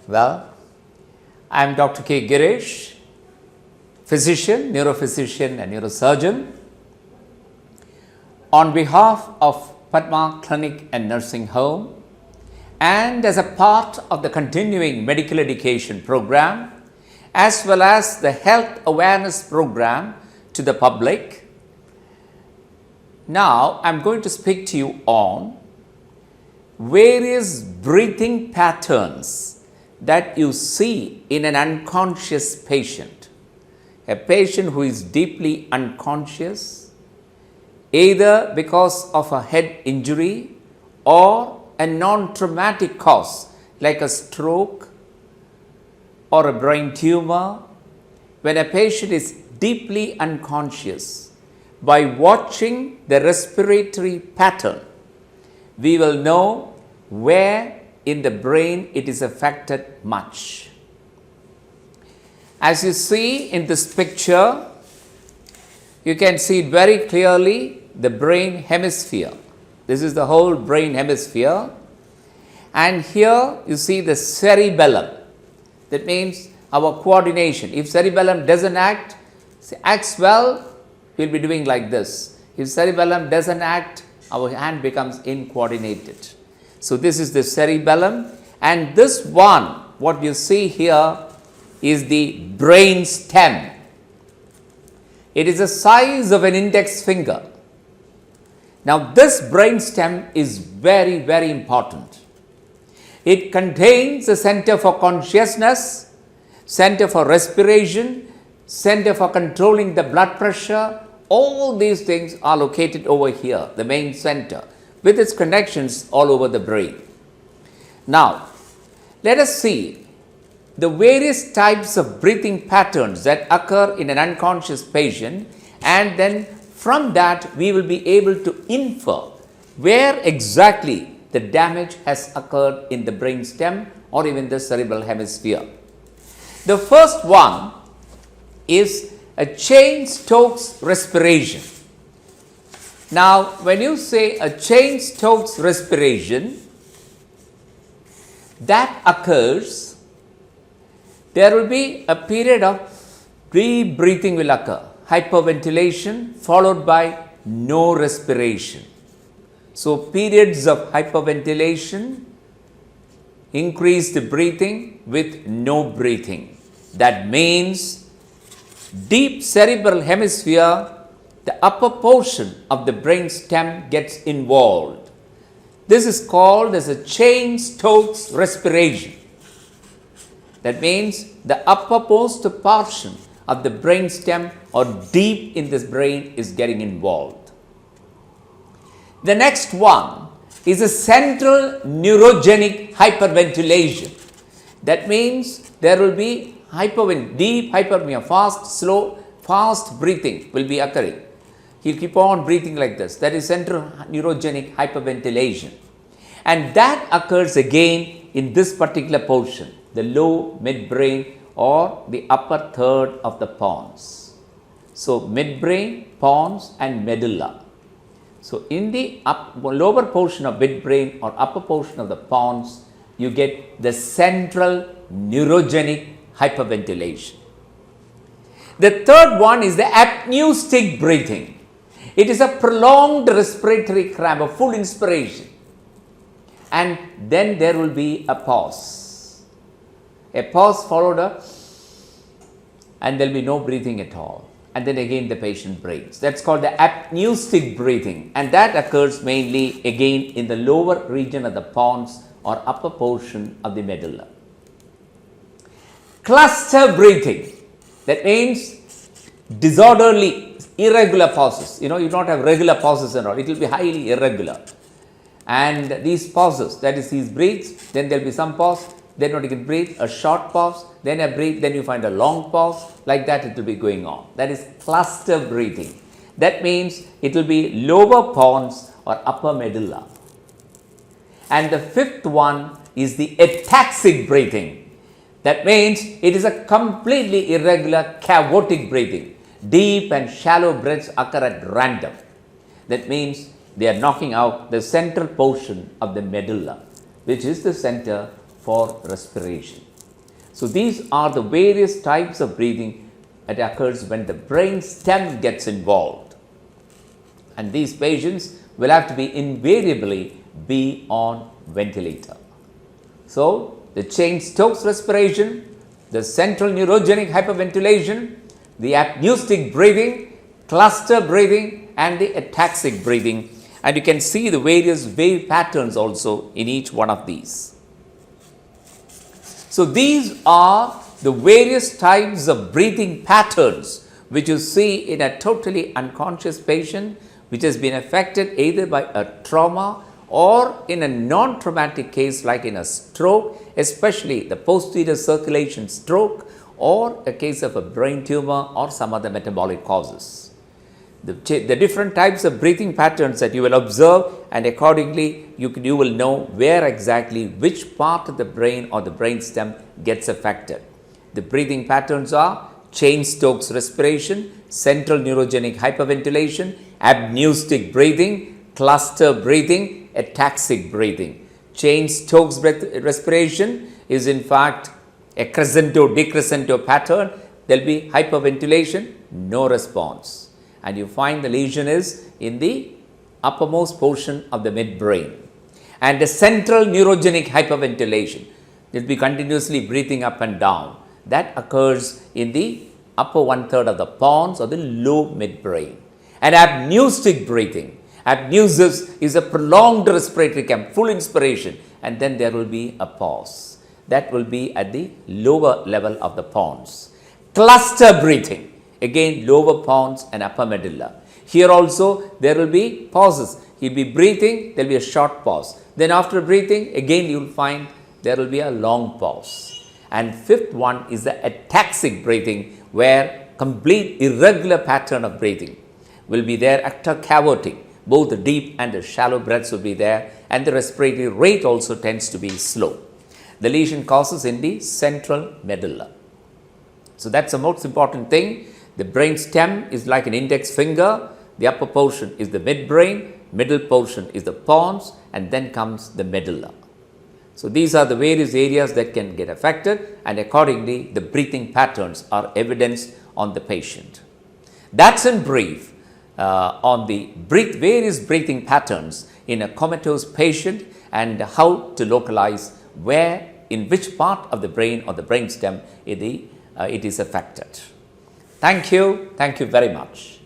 Well, I am Dr.K Gireesh, physician, neurophysician and neurosurgeon. On behalf of Padma Clinic and Nursing Home and as a part of the continuing medical education program as well as the health awareness program to the public, now I am going to speak to you on various breathing patterns that you see in an unconscious patient. A patient who is deeply unconscious, either because of a head injury or a non-traumatic cause like a stroke or a brain tumor. When a patient is deeply unconscious, by watching the respiratory pattern, we will know where in the brain it is affected much. As you see in this picture, you can see very clearly the brain hemisphere. This is the whole brain hemisphere. And here you see the cerebellum. That means our coordination. If cerebellum doesn't acts well, we'll be doing like this. If cerebellum doesn't act, our hand becomes incoordinated. So this is the cerebellum, and this one, what you see here, is the brain stem. It is the size of an index finger. Now this brain stem is very, very important. It contains a center for consciousness, center for respiration, center for controlling the blood pressure. All these things are located over here, the main center, with its connections all over the brain. Now, let us see the various types of breathing patterns that occur in an unconscious patient, and then from that we will be able to infer where exactly the damage has occurred in the brain stem or even the cerebral hemisphere. The first one is a Cheyne-Stokes respiration. Now, when you say a Cheyne-Stokes respiration, that occurs, there will be a period of deep breathing will occur, hyperventilation followed by no respiration. So, periods of hyperventilation, increased breathing with no breathing. That means deep cerebral hemisphere, the upper portion of the brain stem gets involved. This is called as a Cheyne-Stokes respiration. That means the uppermost portion of the brain stem or deep in this brain is getting involved. The next one is a central neurogenic hyperventilation. That means there will be deep hyperventilation, fast, slow, fast breathing will be occurring. He'll keep on breathing like this. That is central neurogenic hyperventilation. And that occurs again in this particular portion, the low midbrain or the upper third of the pons. So, midbrain, pons and medulla. So, in the lower portion of midbrain or upper portion of the pons, you get the central neurogenic hyperventilation. The third one is the apneustic breathing. It is a prolonged respiratory cramp, a full inspiration, and then there will be a pause. A pause followed up, and there will be no breathing at all. And then again the patient breathes. That's called the apneustic breathing, and that occurs mainly again in the lower region of the pons or upper portion of the medulla. Cluster breathing, that means disorderly, irregular pauses. You don't have regular pauses and all, it will be highly irregular. And these pauses, that is, these breaths, then there will be some pause, then you can breathe, a short pause, then a breathe, then you find a long pause, like that it will be going on. That is cluster breathing. That means it will be lower pons or upper medulla. And the fifth one is the ataxic breathing. That means it is a completely irregular chaotic breathing. Deep and shallow breaths occur at random. That means they are knocking out the central portion of the medulla, which is the center for respiration. So, these are the various types of breathing that occurs when the brain stem gets involved, and these patients will have to be invariably be on ventilator. So, the Cheyne-Stokes respiration, the central neurogenic hyperventilation, the apneustic breathing, cluster breathing, and the ataxic breathing, and you can see the various wave patterns also in each one of these. So, these are the various types of breathing patterns which you see in a totally unconscious patient which has been affected either by a trauma or in a non-traumatic case like in a stroke, especially the posterior circulation stroke, or a case of a brain tumor or some other metabolic causes. The different types of breathing patterns that you will observe, and accordingly you will know where exactly which part of the brain or the brain stem gets affected. The breathing patterns are Cheyne-Stokes respiration, central neurogenic hyperventilation, apneustic breathing, cluster breathing, ataxic breathing. Cheyne-Stokes respiration is in fact a crescendo-decrescendo pattern. There will be hyperventilation, no response, and you find the lesion is in the uppermost portion of the midbrain. And the central neurogenic hyperventilation, it will be continuously breathing up and down. That occurs in the upper one-third of the pons or the low midbrain. And apneustic breathing, apneusis is a prolonged respiratory camp, full inspiration, and then there will be a pause. That will be at the lower level of the pons. Cluster breathing, again lower pons and upper medulla. Here also there will be pauses. He will be breathing, there will be a short pause. Then after breathing, again you will find there will be a long pause. And fifth one is the ataxic breathing, where complete irregular pattern of breathing will be there after cavoting. Both the deep and the shallow breaths will be there, and the respiratory rate also tends to be slow. The lesion causes in the central medulla. So, that is the most important thing. The brain stem is like an index finger. The upper portion is the midbrain, middle portion is the pons, and then comes the medulla. So, these are the various areas that can get affected, and accordingly the breathing patterns are evidenced on the patient. That is in brief on the various breathing patterns in a comatose patient and how to localize where, in which part of the brain or the brain stem it is affected. Thank you very much.